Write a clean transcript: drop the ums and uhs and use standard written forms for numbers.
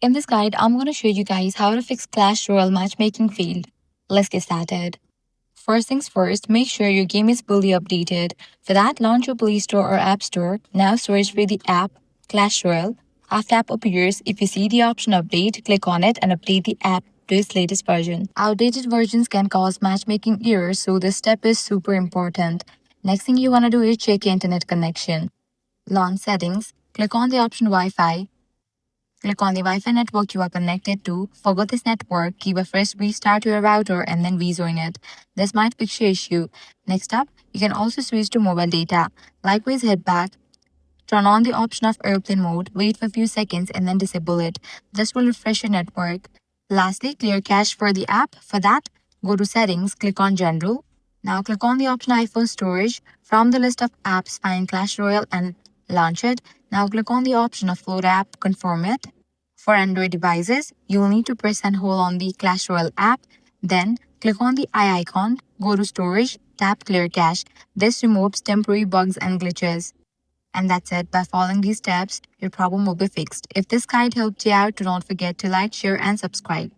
In this guide, I'm going to show you guys how to fix Clash Royale matchmaking failed. Let's get started. First things first, make sure your game is fully updated. For that, launch your Play Store or App Store. Now search for the app Clash Royale. After app appears, if you see the option update, click on it and update the app to its latest version. Outdated versions can cause matchmaking errors, so this step is super important. Next thing you want to do is check your internet connection. Launch settings, click on the option Wi-Fi. Click on the Wi-Fi network you are connected to. Forget this network, give a fresh restart to your router and then rejoin it. This might fix your issue. Next up, you can also switch to mobile data. Likewise, head back, turn on the option of airplane mode, wait for a few seconds and then disable it. This will refresh your network. Lastly, clear cache for the app. For that, go to settings, click on general. Now click on the option iPhone storage. From the list of apps, find Clash Royale and launch it. Now click on the option of load app, confirm it. For Android devices, you will need to press and hold on the Clash Royale app. Then click on the eye icon, go to storage, tap clear cache. This removes temporary bugs and glitches. And that's it. By following these steps, your problem will be fixed. If this guide helped you out, do not forget to like, share, and subscribe.